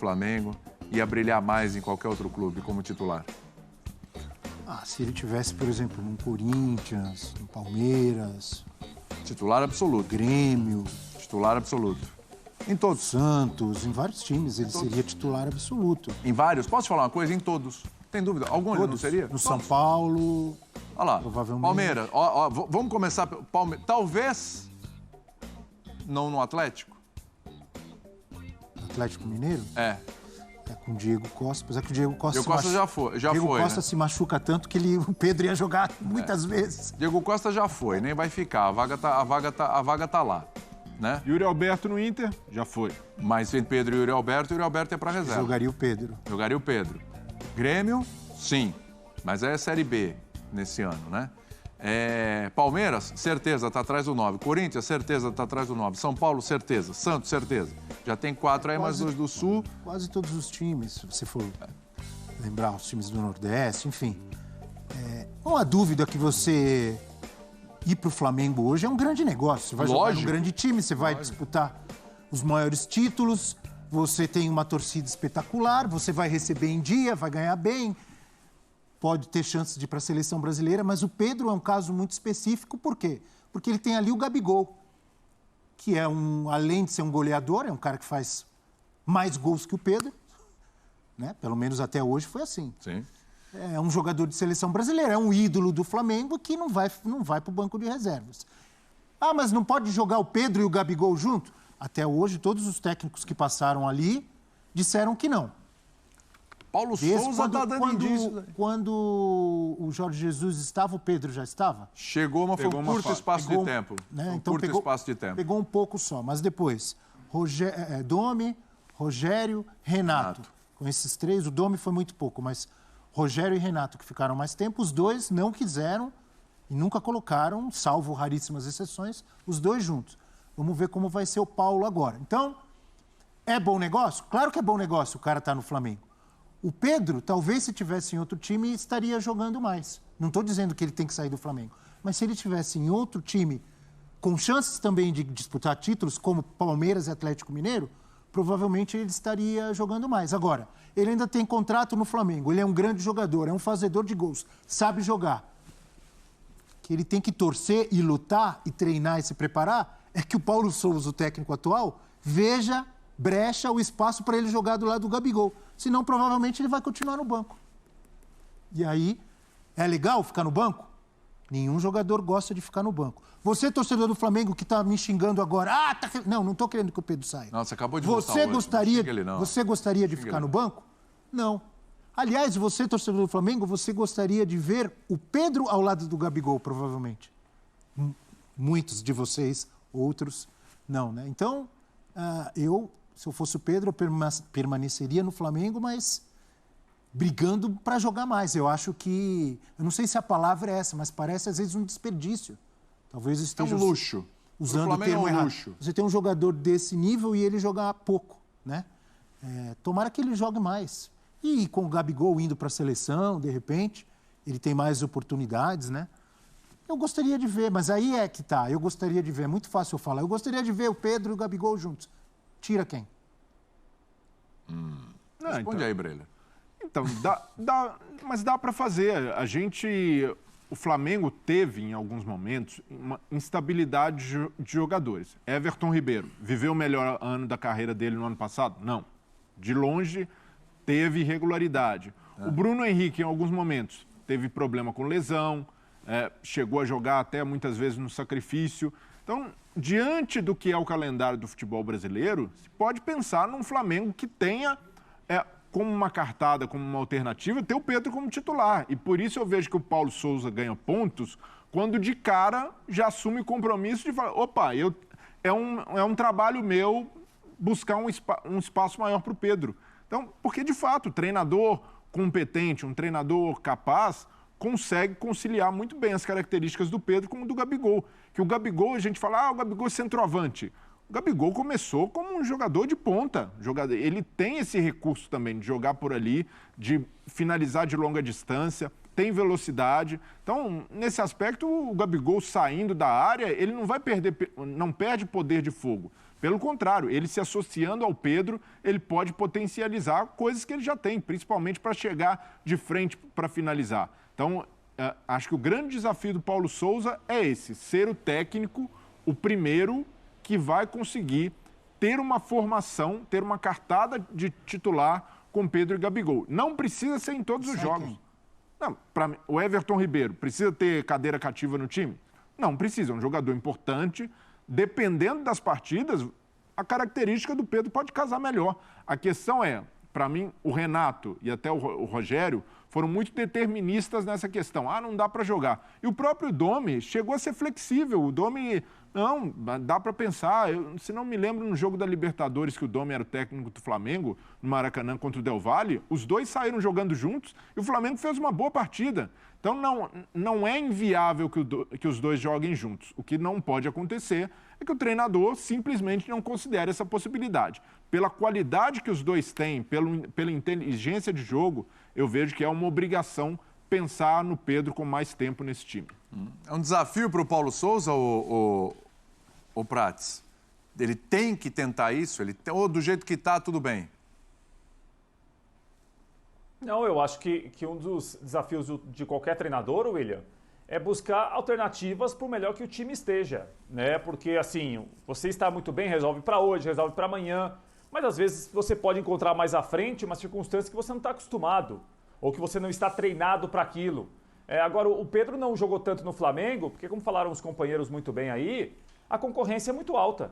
Flamengo, ia brilhar mais em qualquer outro clube como titular? Se ele tivesse, por exemplo, no Corinthians, no Palmeiras... Titular absoluto. Grêmio... Titular absoluto. Em todos. Santos, em vários times, ele seria titular absoluto. Em vários? Posso te falar uma coisa? Em todos. Tem dúvida? Algum ele não seria? No São Paulo... Olha lá, provavelmente. Palmeiras. Vamos começar pelo Palmeiras. Talvez não no Atlético. Atlético Mineiro? É. Com o Diego Costa, apesar que o Diego Costa... Diego Costa já foi, Diego Costa, né? Se machuca tanto que o Pedro ia jogar muitas vezes. Diego Costa já foi, nem vai ficar. A vaga tá lá, né? Yuri Alberto no Inter, já foi. Mas tem Pedro e Yuri Alberto é para reserva. Jogaria o Pedro. Jogaria o Pedro. Grêmio, sim, mas é Série B nesse ano, né? Palmeiras, certeza, tá atrás do 9. Corinthians, certeza, tá atrás do 9. São Paulo, certeza. Santos, certeza. Já tem 4 aí, mais 2 do Sul. Quase todos os times, se você for lembrar os times do Nordeste, enfim. Não há dúvida que você ir para o Flamengo hoje é um grande negócio. Você vai jogar num grande time, você vai disputar os maiores títulos, você tem uma torcida espetacular, você vai receber em dia, vai ganhar bem, pode ter chances de ir para a seleção brasileira, mas o Pedro é um caso muito específico, por quê? Porque ele tem ali o Gabigol, que é além de ser um goleador, é um cara que faz mais gols que o Pedro, né? Pelo menos até hoje foi assim. Sim. É um jogador de seleção brasileira, é um ídolo do Flamengo que não vai para o banco de reservas. Mas não pode jogar o Pedro e o Gabigol junto? Até hoje, todos os técnicos que passaram ali disseram que não. Paulo Souza está dando indício. Quando o Jorge Jesus estava, o Pedro já estava? Chegou, mas foi um curto espaço de tempo. Né? Então espaço de tempo. Pegou um pouco só, mas depois, Domi, Rogério, Renato. Com esses 3, o Domi foi muito pouco, mas Rogério e Renato, que ficaram mais tempo, os 2 não quiseram e nunca colocaram, salvo raríssimas exceções, os 2 juntos. Vamos ver como vai ser o Paulo agora. Então, é bom negócio? Claro que é bom negócio o cara estar no Flamengo. O Pedro, talvez se tivesse em outro time, estaria jogando mais. Não estou dizendo que ele tem que sair do Flamengo. Mas se ele estivesse em outro time, com chances também de disputar títulos, como Palmeiras e Atlético Mineiro, provavelmente ele estaria jogando mais. Agora, ele ainda tem contrato no Flamengo, ele é um grande jogador, é um fazedor de gols, sabe jogar. Que ele tem que torcer e lutar e treinar e se preparar, é que o Paulo Souza, o técnico atual, veja, brecha o espaço para ele jogar do lado do Gabigol. Senão, provavelmente, ele vai continuar no banco. E aí, é legal ficar no banco? Nenhum jogador gosta de ficar no banco. Você, torcedor do Flamengo, que está me xingando agora... Não estou querendo que o Pedro saia. Não, você acabou de Você gostaria de ficar no banco? Não. Aliás, você, torcedor do Flamengo, você gostaria de ver o Pedro ao lado do Gabigol, provavelmente. Muitos de vocês, outros, não, né? Então, se eu fosse o Pedro, eu permaneceria no Flamengo, mas brigando para jogar mais. Eu acho que... Eu não sei se a palavra é essa, mas parece, às vezes, um desperdício. Talvez esteja... É um luxo. Usando o termo errado. Luxo. Você tem um jogador desse nível e ele jogar pouco, né? Tomara que ele jogue mais. E com o Gabigol indo para a seleção, de repente, ele tem mais oportunidades, né? Eu gostaria de ver, mas aí é que tá. Eu gostaria de ver, é muito fácil eu falar. Eu gostaria de ver o Pedro e o Gabigol juntos. Tira quem? Responde aí, Breler. Então, mas dá para fazer. O Flamengo teve, em alguns momentos, uma instabilidade de jogadores. Everton Ribeiro viveu o melhor ano da carreira dele no ano passado? Não. De longe, teve irregularidade. O Bruno Henrique, em alguns momentos, teve problema com lesão, chegou a jogar até muitas vezes no sacrifício. Então, diante do que é o calendário do futebol brasileiro, se pode pensar num Flamengo que tenha... como uma cartada, como uma alternativa, ter o Pedro como titular. E por isso eu vejo que o Paulo Souza ganha pontos quando de cara já assume o compromisso de falar, é um trabalho meu buscar um espaço maior para o Pedro. Então, porque de fato, o treinador competente, um treinador capaz, consegue conciliar muito bem as características do Pedro com o do Gabigol. Que o Gabigol, a gente fala, o Gabigol é centroavante. O Gabigol começou como um jogador de ponta. Ele tem esse recurso também de jogar por ali, de finalizar de longa distância, tem velocidade. Então, nesse aspecto, o Gabigol saindo da área, ele não perde poder de fogo. Pelo contrário, ele se associando ao Pedro, ele pode potencializar coisas que ele já tem, principalmente para chegar de frente para finalizar. Então, acho que o grande desafio do Paulo Sousa é esse, ser o técnico, o primeiro que vai conseguir ter uma formação, ter uma cartada de titular com Pedro e Gabigol. Não precisa ser em todos os jogos. Não, o Everton Ribeiro precisa ter cadeira cativa no time? Não precisa, é um jogador importante. Dependendo das partidas, a característica do Pedro pode casar melhor. A questão é, para mim, o Renato e até o Rogério foram muito deterministas nessa questão. Não dá para jogar. E o próprio Domi chegou a ser flexível. O Domi, não, dá para pensar. Se não me lembro, no jogo da Libertadores, que o Domi era o técnico do Flamengo, no Maracanã contra o Del Valle, os dois saíram jogando juntos e o Flamengo fez uma boa partida. Então, não é inviável que os dois joguem juntos. O que não pode acontecer é que o treinador simplesmente não considere essa possibilidade. Pela qualidade que os dois têm, pela inteligência de jogo, eu vejo que é uma obrigação pensar no Pedro com mais tempo nesse time. É um desafio para o Paulo Sousa, o Prats? Ele tem que tentar isso? Ou do jeito que está, tudo bem? Não, eu acho que um dos desafios de qualquer treinador, William, é buscar alternativas para o melhor que o time esteja, né? Porque, assim, você está muito bem, resolve para hoje, resolve para amanhã, mas às vezes você pode encontrar mais à frente uma circunstância que você não está acostumado, ou que você não está treinado para aquilo. Agora, o Pedro não jogou tanto no Flamengo, porque, como falaram os companheiros muito bem aí, a concorrência é muito alta,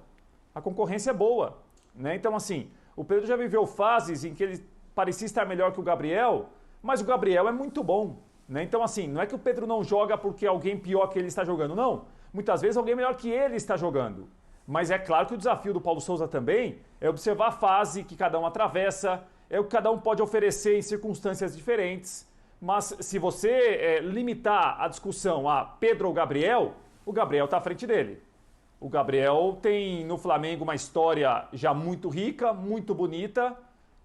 a concorrência é boa, né? Então, assim, o Pedro já viveu fases em que ele parecia estar melhor que o Gabriel, mas o Gabriel é muito bom, né? Então, assim, não é que o Pedro não joga porque alguém pior que ele está jogando, não. Muitas vezes alguém melhor que ele está jogando. Mas é claro que o desafio do Paulo Sousa também é observar a fase que cada um atravessa, é o que cada um pode oferecer em circunstâncias diferentes. Mas se você limitar a discussão a Pedro ou Gabriel, o Gabriel está à frente dele. O Gabriel tem no Flamengo uma história já muito rica, muito bonita,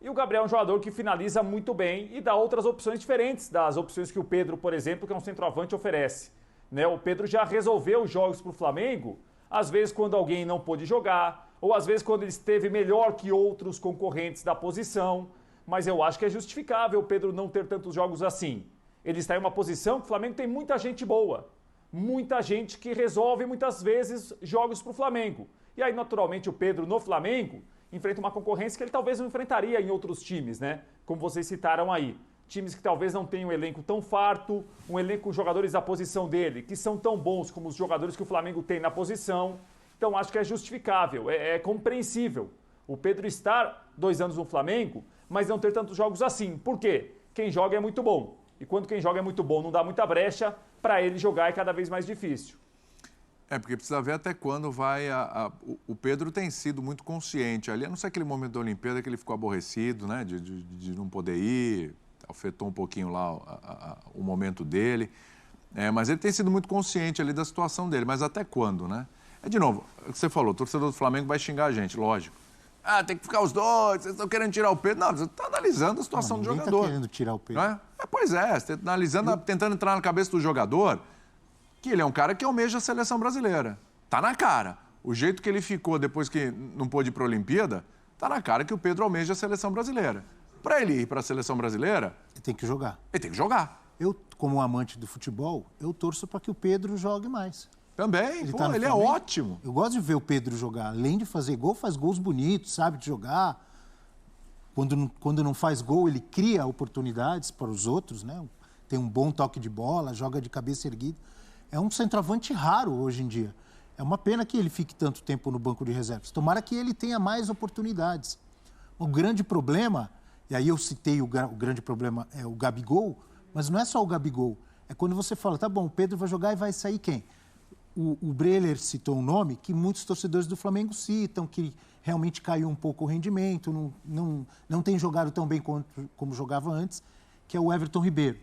e o Gabriel é um jogador que finaliza muito bem e dá outras opções diferentes das opções que o Pedro, por exemplo, que é um centroavante, oferece. Né? O Pedro já resolveu os jogos para o Flamengo, às vezes quando alguém não pôde jogar, ou às vezes quando ele esteve melhor que outros concorrentes da posição. Mas eu acho que é justificável o Pedro não ter tantos jogos assim. Ele está em uma posição que o Flamengo tem muita gente boa, muita gente que resolve muitas vezes jogos para o Flamengo. E aí, naturalmente, o Pedro no Flamengo enfrenta uma concorrência que ele talvez não enfrentaria em outros times, né? Como vocês citaram aí. Times que talvez não tenham um elenco tão farto, um elenco com jogadores da posição dele, que são tão bons como os jogadores que o Flamengo tem na posição. Então, acho que é justificável, é compreensível. O Pedro estar 2 anos no Flamengo, mas não ter tantos jogos assim. Por quê? Quem joga é muito bom. E quando quem joga é muito bom, não dá muita brecha, para ele jogar é cada vez mais difícil. Porque precisa ver até quando vai... O Pedro tem sido muito consciente ali, a não ser aquele momento da Olimpíada que ele ficou aborrecido, né, de não poder ir, afetou um pouquinho lá o momento dele, mas ele tem sido muito consciente ali da situação dele, mas até quando, né? De novo, o que você falou, o torcedor do Flamengo vai xingar a gente, lógico. Tem que ficar os dois, vocês estão querendo tirar o Pedro. Não, você está analisando a situação do jogador. Está querendo tirar o Pedro. Não é? Pois é, você está analisando, tentando entrar na cabeça do jogador, que ele é um cara que almeja a seleção brasileira. Tá na cara. O jeito que ele ficou depois que não pôde ir para a Olimpíada, tá na cara que o Pedro almeja a seleção brasileira. Para ele ir para a seleção brasileira... Ele tem que jogar. Ele tem que jogar. Eu, como amante do futebol, eu torço para que o Pedro jogue mais. Também, ele é ótimo. Eu gosto de ver o Pedro jogar. Além de fazer gol, faz gols bonitos, sabe de jogar. Quando não faz gol, ele cria oportunidades para os outros, né? Tem um bom toque de bola, joga de cabeça erguida. É um centroavante raro hoje em dia. É uma pena que ele fique tanto tempo no banco de reservas. Tomara que ele tenha mais oportunidades. O grande problema, e aí eu citei o grande problema, é o Gabigol, mas não é só o Gabigol. É quando você fala, tá bom, o Pedro vai jogar e vai sair quem? O Breler citou um nome que muitos torcedores do Flamengo citam, que realmente caiu um pouco o rendimento, não tem jogado tão bem como jogava antes, que é o Everton Ribeiro.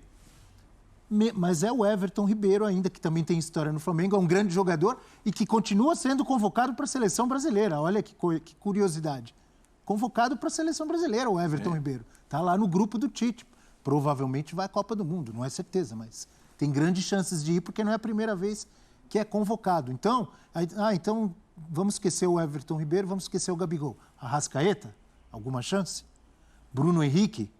Mas é o Everton Ribeiro ainda, que também tem história no Flamengo, é um grande jogador e que continua sendo convocado para a seleção brasileira. Olha que curiosidade. Convocado para a seleção brasileira, o Everton Ribeiro. Está lá no grupo do Tite. Provavelmente vai à Copa do Mundo, não é certeza, mas tem grandes chances de ir, porque não é a primeira vez que é convocado. Então vamos esquecer o Everton Ribeiro, vamos esquecer o Gabigol. Arrascaeta, alguma chance? Bruno Henrique?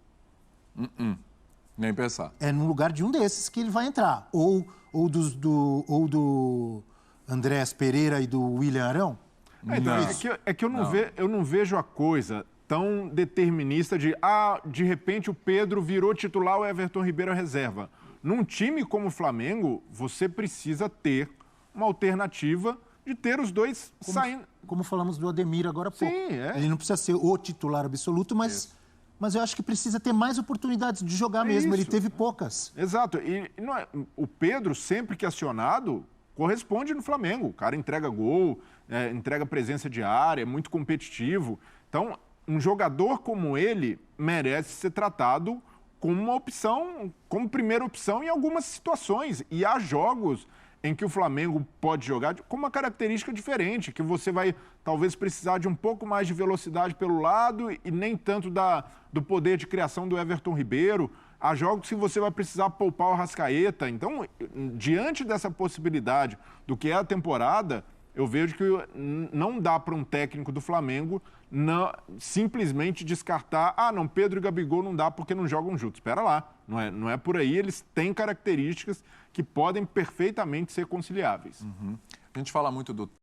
Nem pensar. É no lugar de um desses que ele vai entrar. Ou do Andrés Pereira e do William Arão? Então, é que eu não vejo a coisa tão determinista de repente o Pedro virou titular, o Everton Ribeiro é reserva. Num time como o Flamengo, você precisa ter uma alternativa de ter os dois saindo. Como falamos do Ademir agora há pouco. Sim, é. Ele não precisa ser o titular absoluto, mas eu acho que precisa ter mais oportunidades de jogar mesmo. Ele teve poucas. Exato. E não é, o Pedro, sempre que acionado, corresponde no Flamengo. O cara entrega gol, entrega presença diária, é muito competitivo. Então, um jogador como ele merece ser tratado como uma opção, como primeira opção em algumas situações. E há jogos em que o Flamengo pode jogar com uma característica diferente, que você vai talvez precisar de um pouco mais de velocidade pelo lado e nem tanto do poder de criação do Everton Ribeiro. Há jogos que você vai precisar poupar o Arrascaeta. Então, diante dessa possibilidade do que é a temporada, eu vejo que não dá para um técnico do Flamengo simplesmente descartar, não, Pedro e Gabigol não dá porque não jogam juntos. Espera lá, não é por aí, eles têm características que podem perfeitamente ser conciliáveis. A gente fala muito do